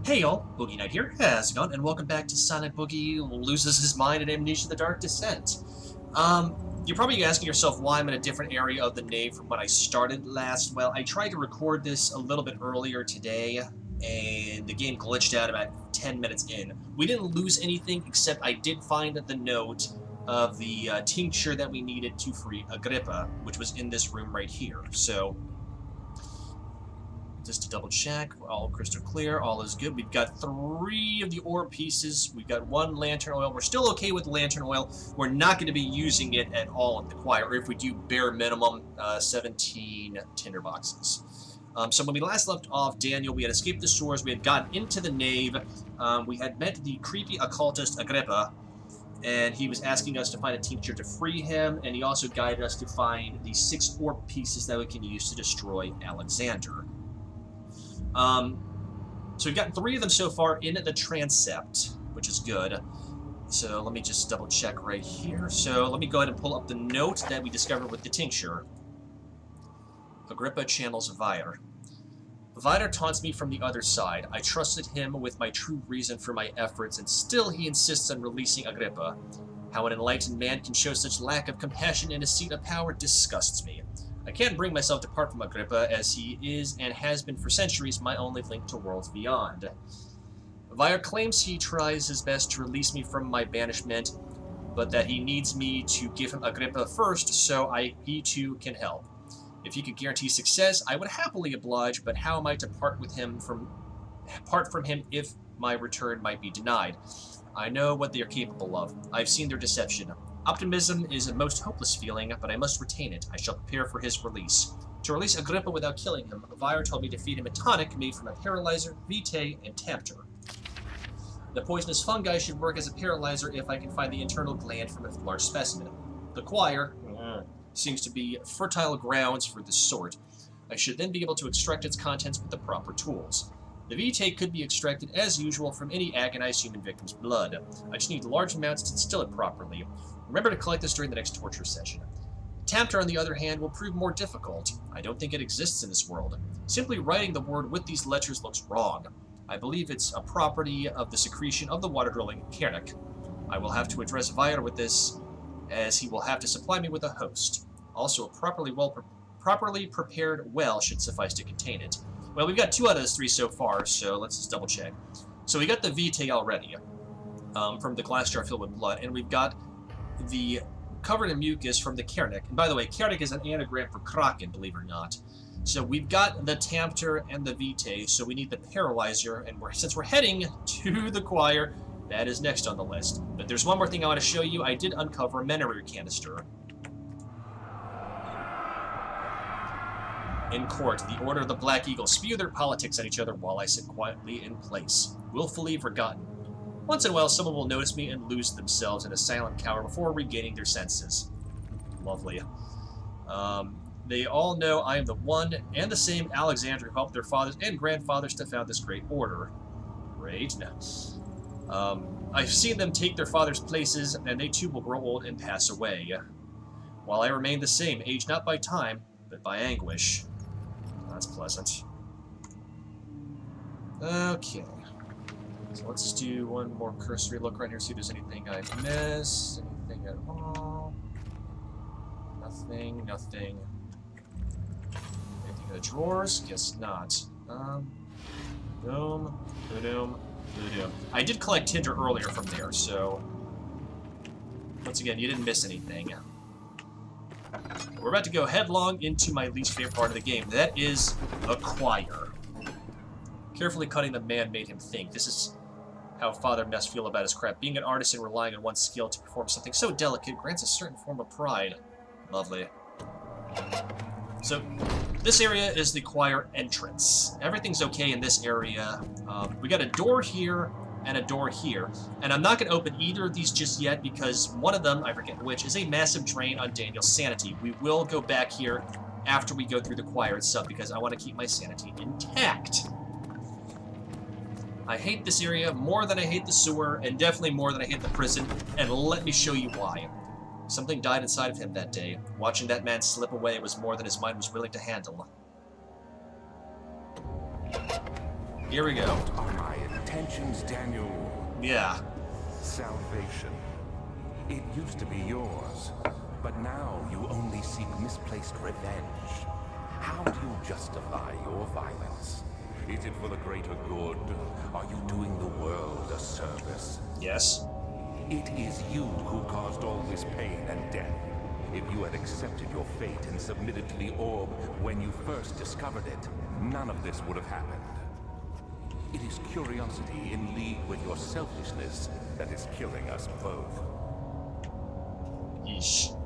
Hey y'all, Boogie Knight here, how's it going? And welcome back to Silent Boogie Loses His Mind in Amnesia the Dark Descent. You're probably asking yourself why I'm in a different area of the nave from when I started last. Well, I tried to record this a little bit earlier today, and the game glitched out about 10 minutes in. We didn't lose anything, except I did find the note of the tincture that we needed to free Agrippa, which was in this room right here. So, just to double check, all crystal clear, all is good. We've got 3 of the orb pieces. We've got 1 lantern oil. We're still okay with lantern oil. We're not going to be using it at all at the choir, or if we do, bare minimum, 17 tinder boxes. So when we last left off Daniel, we had escaped the shores. We had gotten into the nave. We had met the creepy occultist Agrippa, and he was asking us to find a tincture to free him, and he also guided us to find the 6 orb pieces that we can use to destroy Alexander. So we've gotten 3 of them so far in the Transept, which is good. So let me just double check right here. So let me go ahead and pull up the note that we discovered with the tincture. Agrippa channels Vire. Vire taunts me from the other side. I trusted him with my true reason for my efforts, and still he insists on releasing Agrippa. How an enlightened man can show such lack of compassion in a seat of power disgusts me. I can't bring myself to part from Agrippa, as he is and has been for centuries my only link to worlds beyond. Vire claims he tries his best to release me from my banishment, but that he needs me to give him Agrippa first so he too can help. If he could guarantee success, I would happily oblige, but how am I to part from him if my return might be denied? I know what they are capable of. I've seen their deception. Optimism is a most hopeless feeling, but I must retain it. I shall prepare for his release. To release Agrippa without killing him, Vire told me to feed him a tonic made from a paralyzer, vitae, and tempter. The poisonous fungi should work as a paralyzer if I can find the internal gland from a large specimen. The choir seems to be fertile grounds for this sort. I should then be able to extract its contents with the proper tools. The vitae could be extracted as usual from any agonized human victim's blood. I just need large amounts to distill it properly. Remember to collect this during the next torture session. Tempter, on the other hand, will prove more difficult. I don't think it exists in this world. Simply writing the word with these letters looks wrong. I believe it's a property of the secretion of the water-dwelling Kernic. I will have to address Vire with this, as he will have to supply me with a host. Also, a properly prepared well should suffice to contain it. Well, we've got 2 out of those 3 so far, so let's just double check. So we got the vitae already, from the glass jar filled with blood, and we've got the covered in mucus from the Kernic. And by the way, Kernic is an anagram for Kraken, believe it or not. So we've got the Tempter and the vitae, so we need the paralyzer, and since we're heading to the choir, that is next on the list. But there's one more thing I want to show you. I did uncover a Menary canister. In court, the Order of the Black Eagle spew their politics at each other while I sit quietly in place, willfully forgotten. Once in a while, someone will notice me and lose themselves in a silent cower before regaining their senses. Lovely. They all know I am the one and the same Alexander who helped their fathers and grandfathers to found this great order. Great. I've seen them take their fathers' places, and they too will grow old and pass away. While I remain the same, aged not by time, but by anguish. That's pleasant. Okay. So let's just do one more cursory look right here, see if there's anything I missed. Anything at all. Nothing, nothing. Anything in the drawers? Guess not. Boom, boom, boom. I did collect tinder earlier from there, so once again, you didn't miss anything. We're about to go headlong into my least favorite part of the game. That is the choir. Carefully cutting the man made him think. This is how Father must feel about his craft. Being an artist and relying on one's skill to perform something so delicate grants a certain form of pride. Lovely. So, this area is the choir entrance. Everything's okay in this area. We got a door here and a door here. And I'm not going to open either of these just yet because one of them, I forget which, is a massive drain on Daniel's sanity. We will go back here after we go through the choir itself because I want to keep my sanity intact. I hate this area more than I hate the sewer, and definitely more than I hate the prison, and let me show you why. Something died inside of him that day. Watching that man slip away was more than his mind was willing to handle. Here we go. Are my Tensions, Daniel. Yeah. Salvation. It used to be yours, but now you only seek misplaced revenge. How do you justify your violence? Is it for the greater good? Are you doing the world a service? Yes. It is you who caused all this pain and death. If you had accepted your fate and submitted to the orb when you first discovered it, none of this would have happened. It is curiosity in league with your selfishness that is killing us both. Yeesh.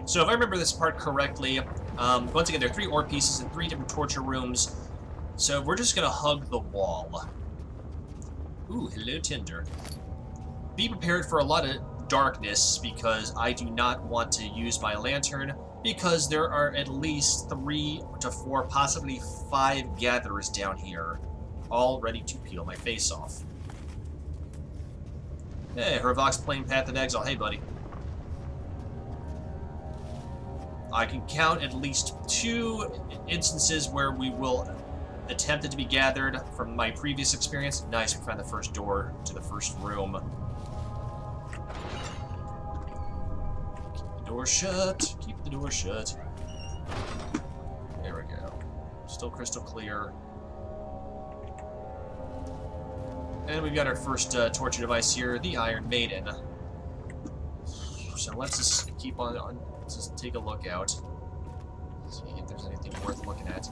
So if I remember this part correctly, once again, there are 3 ore pieces in 3 different torture rooms. So we're just gonna hug the wall. Ooh, hello, Tinder. Be prepared for a lot of darkness, because I do not want to use my lantern, because there are at least 3 to 4, possibly 5 gatherers down here, all ready to peel my face off. Hey, Hervox playing Path of Exile. Hey, buddy. I can count at least 2 instances where we will attempt it to be gathered from my previous experience. Nice, we found the first door to the first room. Keep the door shut. Keep the door shut. There we go. Still crystal clear. And we've got our first torture device here, the Iron Maiden. So let's just keep on let's just take a look out. See if there's anything worth looking at.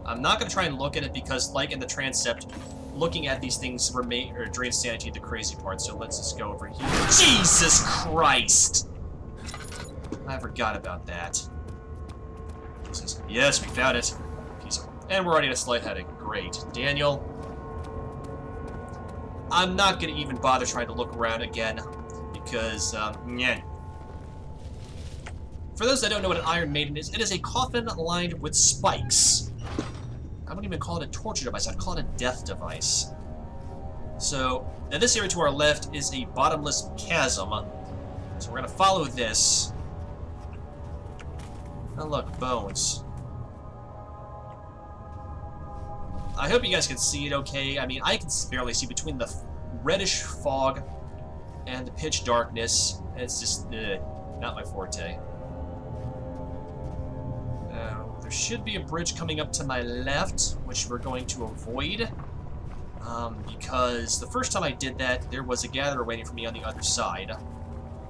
I'm not going to try and look at it because, like in the Transept, looking at these things drains sanity, the crazy part, so let's just go over here. Jesus Christ! I forgot about that. Yes, we found it. And we're already at a slight heading. Great. Daniel. I'm not going to even bother trying to look around again, because, yeah. For those that don't know what an Iron Maiden is, it is a coffin lined with spikes. I wouldn't even call it a torture device, I'd call it a death device. So, now this area to our left is a bottomless chasm. So we're going to follow this. Oh look, bones. I hope you guys can see it okay. I mean, I can barely see between the reddish fog and the pitch darkness. It's just, not my forte. There should be a bridge coming up to my left, which we're going to avoid. Because the first time I did that, there was a gatherer waiting for me on the other side.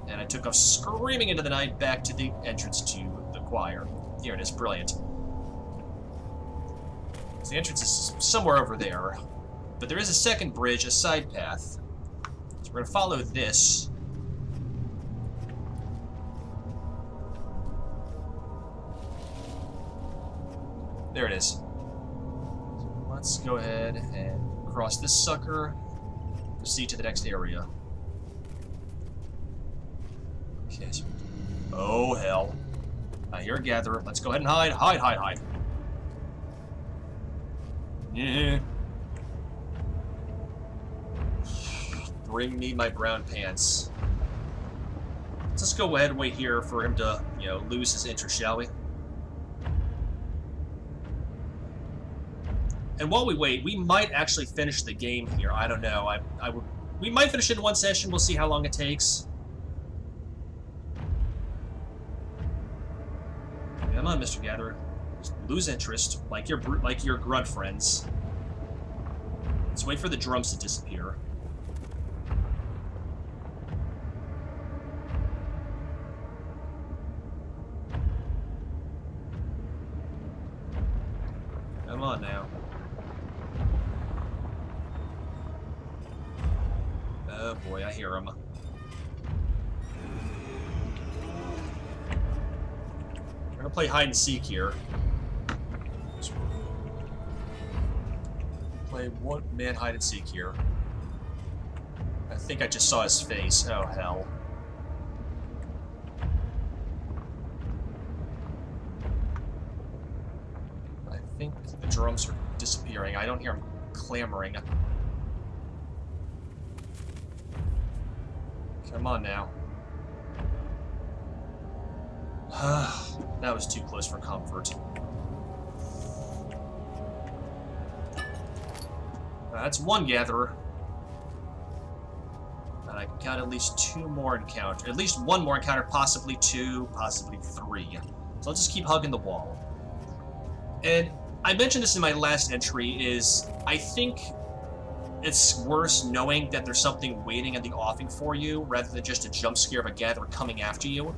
And I took off screaming into the night back to the entrance to the choir. Here it is, brilliant. The entrance is somewhere over there. But there is a second bridge, a side path. So we're going to follow this. There it is. So let's go ahead and cross this sucker. Proceed to the next area. Okay, so... oh, hell. I hear a gatherer. Let's go ahead and hide. Hide, hide, hide. Yeah. Bring me my brown pants. Let's just go ahead and wait here for him to, you know, lose his interest, shall we? And while we wait, we might actually finish the game here. I don't know. We might finish it in one session. We'll see how long it takes. Come on, Mr. Gatherer. Just lose interest, like your grunt friends. Let's wait for the drums to disappear. Come on now. Oh boy, I hear him. We're gonna play hide and seek here. Play one-man hide and seek here. I think I just saw his face. Oh hell. I think the drums are disappearing. I don't hear him clamoring. Come on now. That was too close for comfort. That's one gatherer. And I got at least two more encounters. At least one more encounter, possibly two, possibly three. So let's just keep hugging the wall. And I mentioned this in my last entry, is I think it's worse knowing that there's something waiting in the offing for you, rather than just a jump scare of a gatherer coming after you.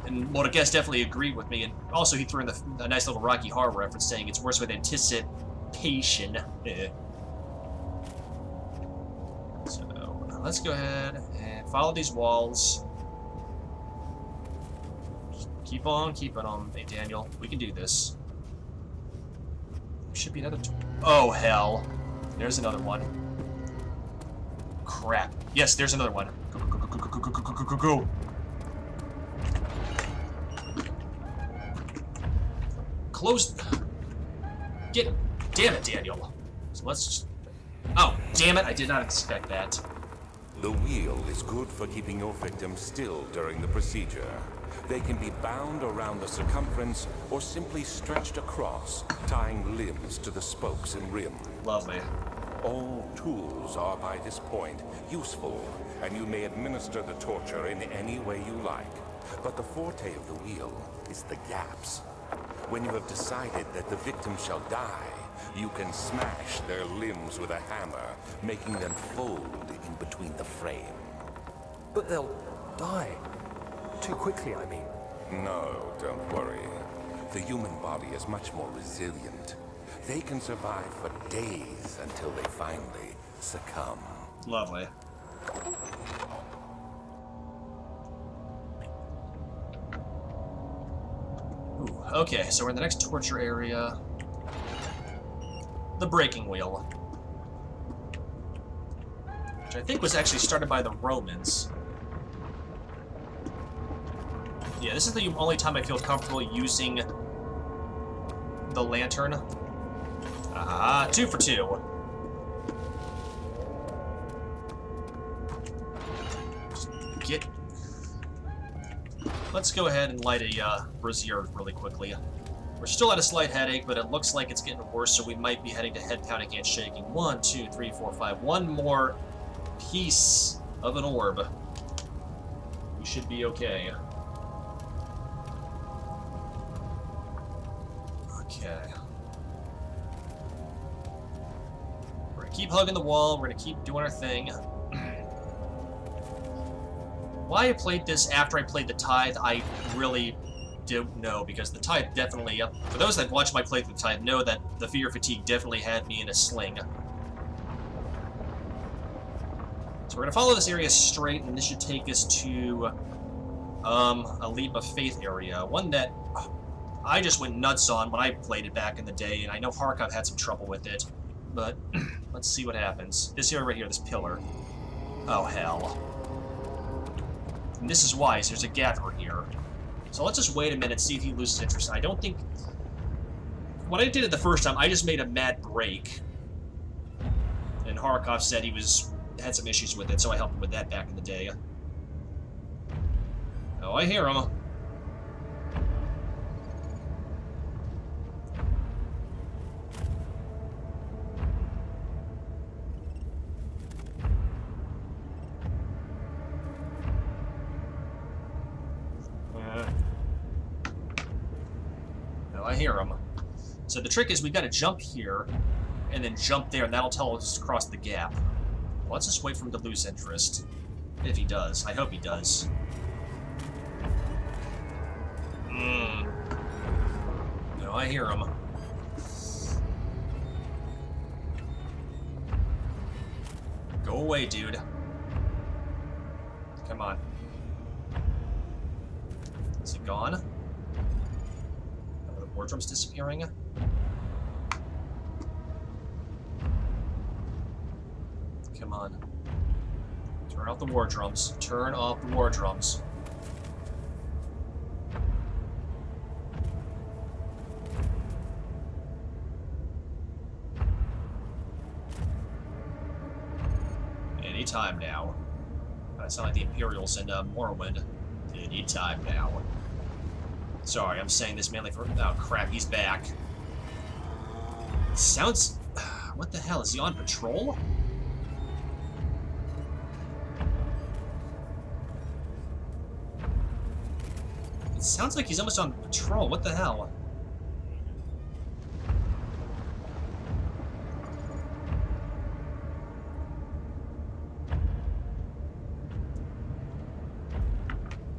And Mordecai definitely agreed with me, and also he threw in a nice little Rocky Horror reference saying it's worse with anticipation. So, let's go ahead and follow these walls. Just keep on keeping on, hey Daniel. We can do this. There should be another... Oh, hell. There's another one. Crap. Yes, there's another one. Go, go, go, go, go, go, go, go, go, go. Close. Get. Damn it, Daniel. So let's just. Oh, damn it! I did not expect that. The wheel is good for keeping your victims still during the procedure. They can be bound around the circumference or simply stretched across, tying limbs to the spokes and rim. Lovely. All tools are by this point useful, and you may administer the torture in any way you like. But the forte of the wheel is the gaps. When you have decided that the victim shall die, you can smash their limbs with a hammer, making them fold in between the frame. But they'll die. Too quickly, I mean. No, don't worry. The human body is much more resilient. They can survive for days until they finally succumb. Lovely. Ooh, okay, so we're in the next torture area. The breaking wheel. Which I think was actually started by the Romans. Yeah, this is the only time I feel comfortable using the lantern. Ah, 2 for 2. Just get... Let's go ahead and light a brazier really quickly. We're still at a slight headache, but it looks like it's getting worse, so we might be heading to head pounding and shaking. 1, 2, 3, 4, 5. One more piece of an orb. We should be okay. Okay. We're gonna keep hugging the wall. We're gonna keep doing our thing. Why I played this after I played the Tithe, I really don't know, because the Tithe definitely, for those that watch my playthrough of the Tithe, know that the Fear Fatigue definitely had me in a sling. So we're gonna follow this area straight, and this should take us to a Leap of Faith area, one that I just went nuts on when I played it back in the day, and I know Harkov had some trouble with it, but let's see what happens. This area right here, this pillar. Oh, hell. And this is wise, there's a gatherer here. So let's just wait a minute, see if he loses interest. I don't think... What I did it the first time, I just made a mad break. And Harkov said he had some issues with it, so I helped him with that back in the day. Oh, I hear him. I hear him. So the trick is we've got to jump here, and then jump there, and that'll tell us to cross the gap. Well, let's just wait for him to lose interest. If he does. I hope he does. No, I hear him. Go away, dude. Come on. Is he gone? Wardrobe's disappearing. Come on. Turn off the war drums. Turn off the war drums. Anytime now. I sound like the Imperials in Morrowind. Anytime now. Sorry, I'm saying this mainly for... Oh, crap, he's back. Sounds... What the hell? Is he on patrol? It sounds like he's almost on patrol. What the hell?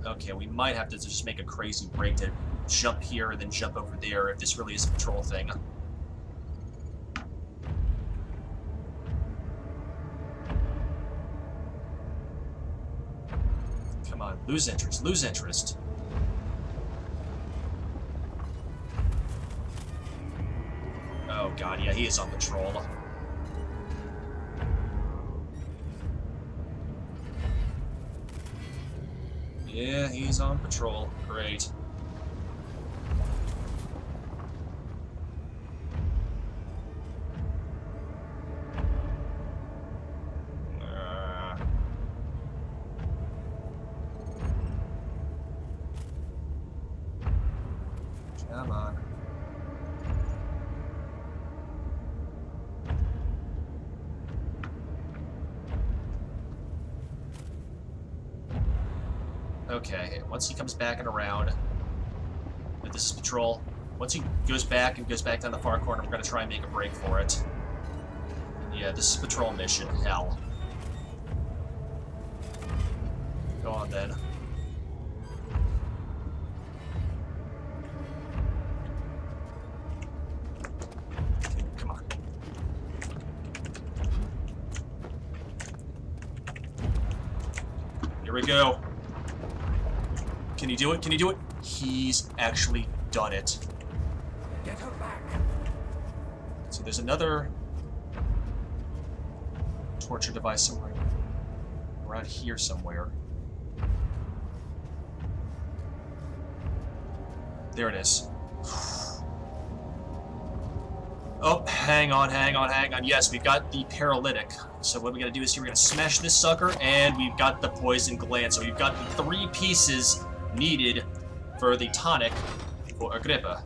Okay, we might have to just make a crazy break to jump here and then jump over there if this really is a patrol thing. Come on, lose interest, lose interest. Oh god, yeah, he is on patrol. Yeah, he's on patrol. Great. Come on. Okay, once he comes back and around, if this is patrol, once he goes back down the far corner, we're going to try and make a break for it. Yeah, this is patrol mission. Hell. Go on, then. Come on. Here we go. Can you do it? Can you do it? He's actually done it. Get her back. So there's another torture device somewhere around here somewhere. There it is. Oh, hang on. Yes, we've got the Paralytic. So what we gotta do is here we're gonna smash this sucker, and we've got the poison gland. So we've got the 3 pieces needed for the tonic for Agrippa.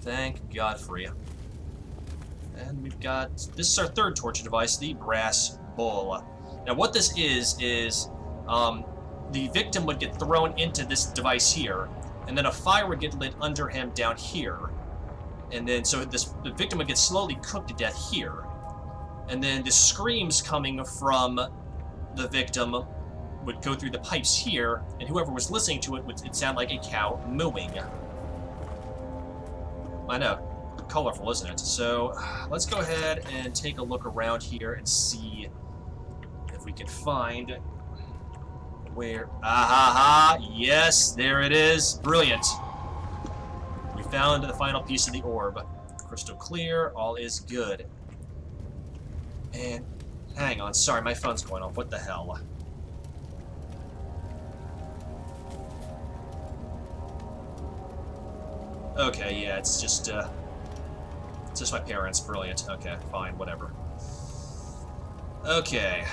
Thank God for you. And we've got, this is our 3rd torture device, the brass bull. Now what this is the victim would get thrown into this device here, and then a fire would get lit under him down here. And then, so the victim would get slowly cooked to death here. And then the screams coming from the victim would go through the pipes here, and whoever was listening to it would sound like a cow mooing. I know. Colorful, isn't it? So, let's go ahead and take a look around here and see if we can find where... Ah-ha-ha! Yes, there it is. Brilliant. We found the final piece of the orb. Crystal clear, all is good. And, hang on, sorry, my phone's going off. What the hell? Okay, yeah, it's just my parents. Brilliant. Okay, fine, whatever. Okay.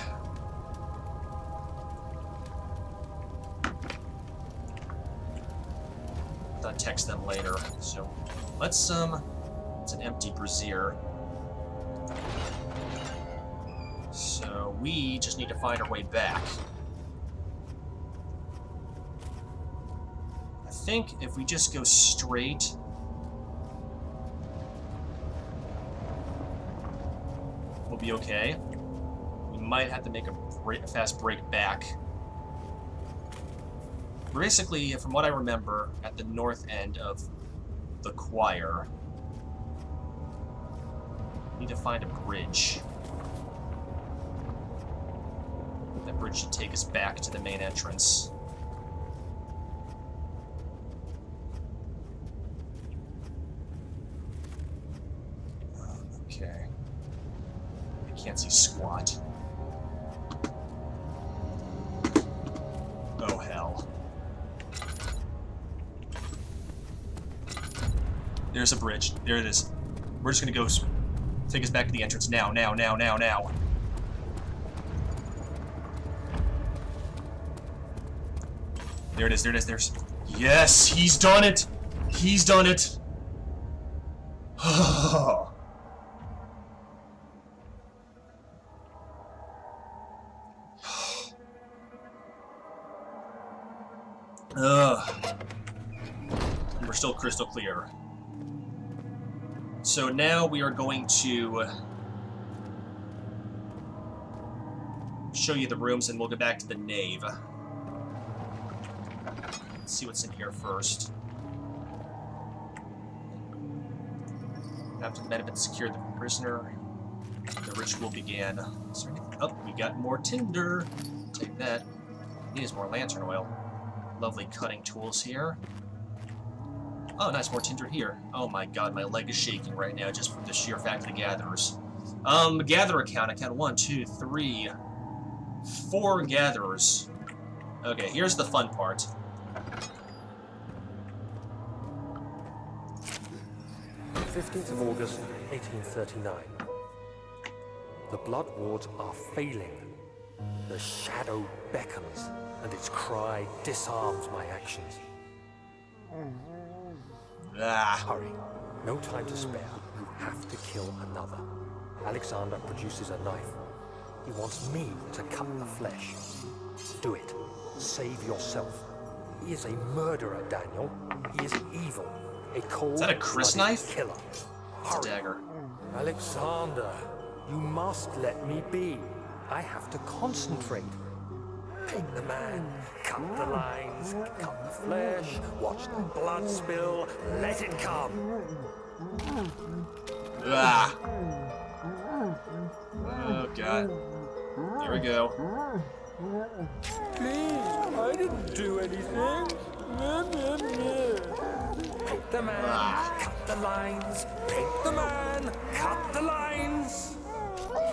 I'll text them later. So, it's an empty brazier. So, we just need to find our way back. I think if we just go straight... we'll be okay. We might have to make a fast break back. Basically, from what I remember, at the north end of the choir, we need to find a bridge. That bridge should take us back to the main entrance. Okay. I can't see squat. Oh, hell. There's a bridge. There it is. We're just gonna go take us back to the entrance now. There it is, there's... Yes, he's done it! He's done it! still crystal clear. So now we are going to show you the rooms, and we'll go back to the nave. Let's see what's in here first. After the men have been secured the prisoner, the ritual began. Is there anything? Oh, we got more tinder. Take that. Needs more lantern oil. Lovely cutting tools here. Oh, nice, more tinder here. Oh my god, my leg is shaking right now just from the sheer fact of the gatherers. Gatherer count. I count 1, 2, 3, 4 gatherers. Okay, here's the fun part. "15th of August, 1839. The blood wards are failing. The shadow beckons, and its cry disarms my actions. Ah. Hurry. No time to spare. You have to kill another." Alexander produces a knife. He wants me to cut the flesh. Do it. Save yourself. He is a murderer, Daniel. He is evil. A cold, Is that a Chris knife? killer. It's a dagger. Alexander, you must let me be. I have to concentrate. Take the man, cut the lines, cut the flesh, watch the blood spill, let it come. Ah. Oh god. Here we go. Please, I didn't do anything. Take the man, cut the lines. Take the man, cut the lines.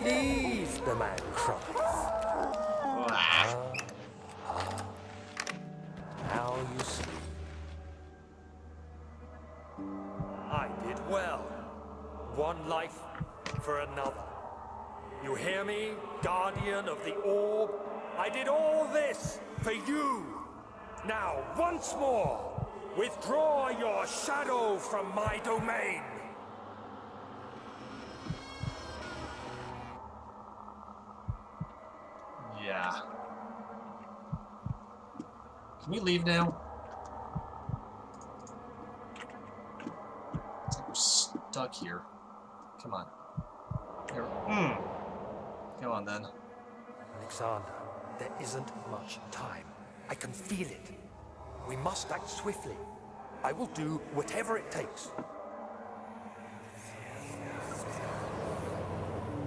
Please, the man cries. Ah. Now you see. I did well. One life for another. You hear me, guardian of the orb? I did all this for you. Now, once more, withdraw your shadow from my domain. Yeah. Can we leave now? It's like we're stuck here. Come on. Here. Come on then. Alexander, there isn't much time. I can feel it. We must act swiftly. I will do whatever it takes.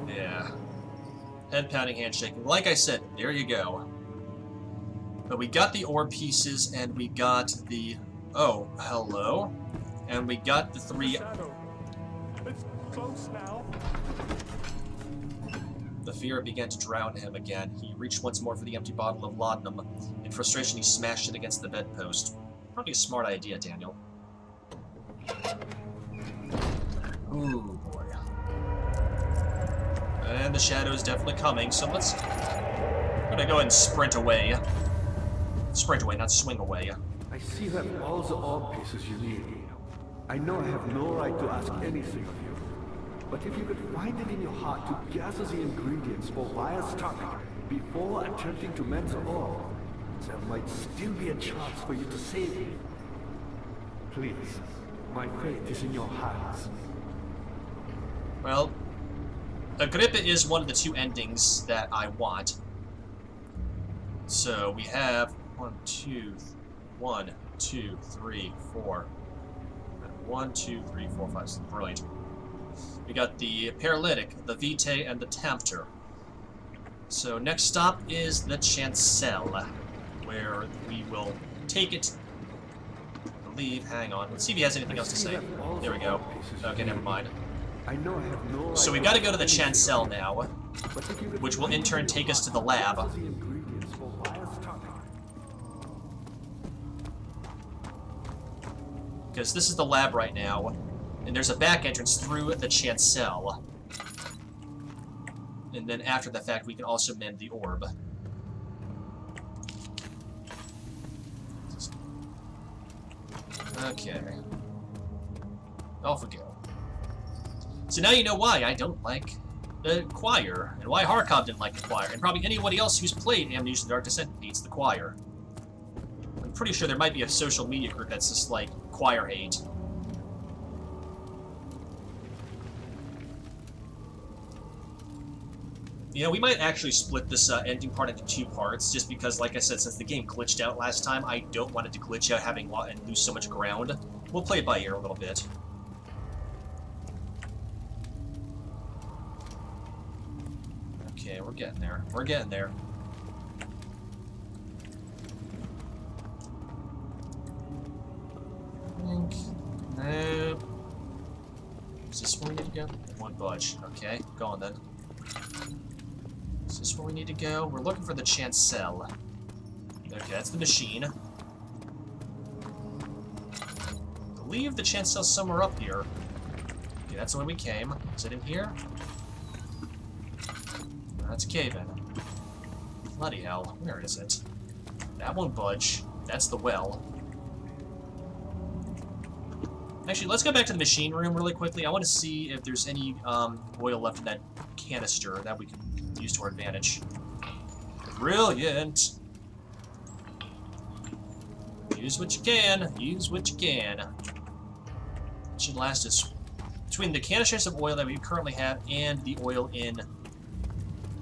Yeah. Head pounding, hand shaking. Like I said, there you go. But we got the ore pieces, and we got the... Oh, hello. And we got the 3... Shadow. It's close now. The fear began to drown him again. He reached once more for the empty bottle of laudanum. In frustration, he smashed it against the bedpost. Probably a smart idea, Daniel. Ooh, boy. And the shadow is definitely coming, so let's... I'm gonna go ahead and sprint away. Sprint away, not swing away. I see you have all the orb pieces you need. I know I have no right to ask anything of you, but if you could find it in your heart to gather the ingredients for Vire's topic before attempting to mend the orb, there might still be a chance for you to save him. Please, my fate is in your hands. Well, Agrippa is one of the 2 endings that I want. So we have 1, 2, 3, 4. 1, 2, 3, 4, 5, 6. Brilliant. We got the Paralytic, the Vitae, and the Tempter. So next stop is the Chancel, where we will take it. I believe. Hang on. Let's see if he has anything else to say. There we go. Okay, never mind. I know I have no right So we've got to go to the Chancel now, which will in turn take us to the lab. the ingredients for Vire's topic. Because this is the lab right now, and there's a back entrance through the Chancel. And then after the fact, we can also mend the orb. Okay. Off we go. So now you know why I don't like the choir, and why Harkov didn't like the choir, and probably anybody else who's played Amnesia: The Dark Descent hates the choir. I'm pretty sure there might be a social media group that's just like, acquire hate. You know, we might actually split this ending part into 2 parts, just because, like I said, since the game glitched out last time, I don't want it to glitch out and lose so much ground. We'll play it by ear a little bit. Okay, we're getting there. We're getting there. Nope. Is this where we need to go? It won't budge. Okay, go on then. Is this where we need to go? We're looking for the chancel. Okay, that's the machine. I believe the chancel's somewhere up here. Okay, that's the way we came. Is it in here? No, that's a cave-in. Bloody hell. Where is it? That won't budge. That's the well. Actually, let's go back to the machine room really quickly. I want to see if there's any oil left in that canister that we can use to our advantage. Brilliant! Use what you can. Use what you can. It should last us between the canisters of oil that we currently have and the oil in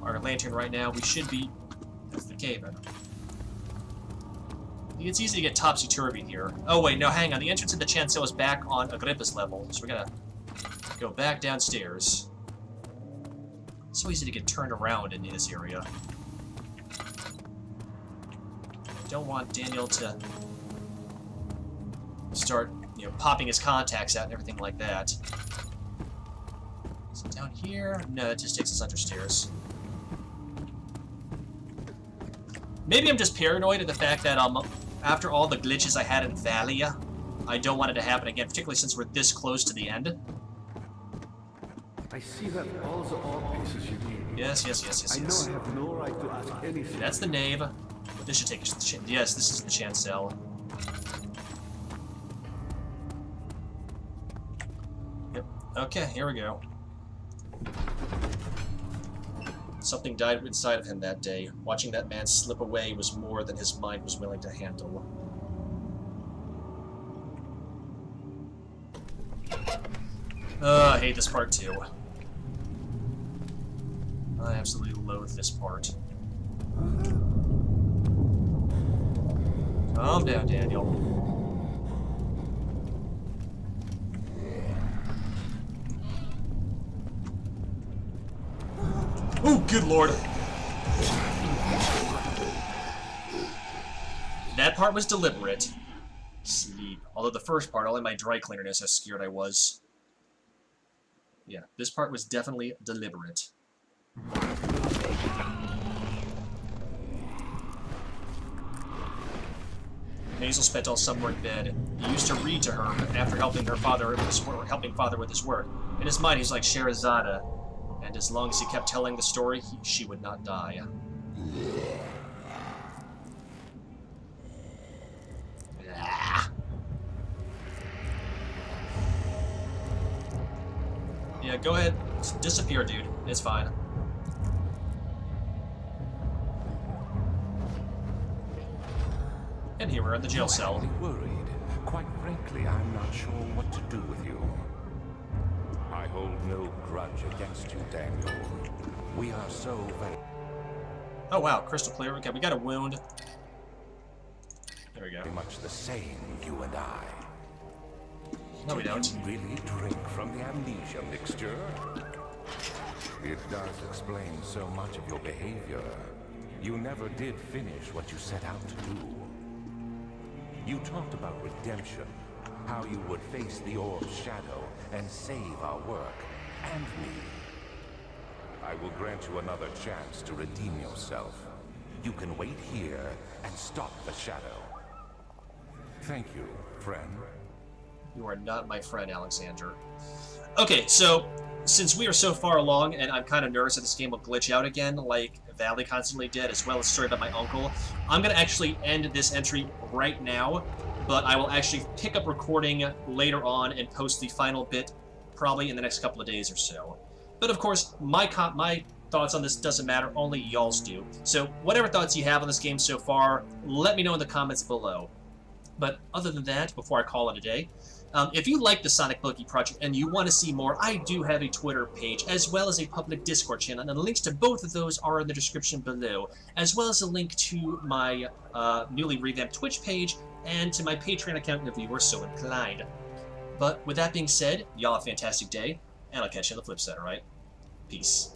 our lantern right now. We should be. That's the cave-in. It's easy to get topsy-turvy here. Oh wait, no, hang on. The entrance to the chancel is back on Agrippa's level, so we gotta go back downstairs. It's so easy to get turned around in this area. I don't want Daniel to start, you know, popping his contacts out and everything like that. Is it down here? No, that just takes us understairs. Maybe I'm just paranoid at the fact that after all the glitches I had in Valia, I don't want it to happen again, particularly since we're this close to the end. I see that all the orb pieces you need. Yes. I know I have no right to ask anything. That's the nave. This should take us. Yes, this is the chancel. Yep. Okay, here we go. Something died inside of him that day. Watching that man slip away was more than his mind was willing to handle. I hate this part too. I absolutely loathe this part. Calm down, Daniel. Oh, good lord. That part was deliberate. Sleep. Although the first part, only my dry cleaner knows how scared I was. Yeah, this part was definitely deliberate. Maisel spent all summer in bed. He used to read to her after helping father with his work. In his mind, he's like Sherazada, and as long as he kept telling the story, she would not die. Yeah, go ahead. Disappear, dude. It's fine. And here we're in the jail cell. I'm worried. Quite frankly, I'm not sure what to do with you. I hold no grudge against you, Daniel. We are so very... Oh wow, crystal clear. Okay, we got a wound. There we go. much the same, you and I. No, we don't. Did you really drink from the amnesia mixture? It does explain so much of your behavior. You never did finish what you set out to do. You talked about redemption, how you would face the orb's shadow and save our work, and me. I will grant you another chance to redeem yourself. You can wait here and stop the shadow. Thank you, friend. You are not my friend, Alexander. Okay, so since we are so far along, and I'm kind of nervous that this game will glitch out again, like Valley constantly did, as well as Story About My Uncle, I'm going to actually end this entry right now, but I will actually pick up recording later on and post the final bit probably in the next couple of days or so. But of course, my thoughts on this doesn't matter, only y'all's do. So whatever thoughts you have on this game so far, let me know in the comments below. But other than that, before I call it a day, if you like the Sonic Boogie project and you want to see more, I do have a Twitter page as well as a public Discord channel, and the links to both of those are in the description below, as well as a link to my newly revamped Twitch page and to my Patreon account if you were so inclined. But with that being said, y'all have a fantastic day, and I'll catch you on the flip side, alright? Peace.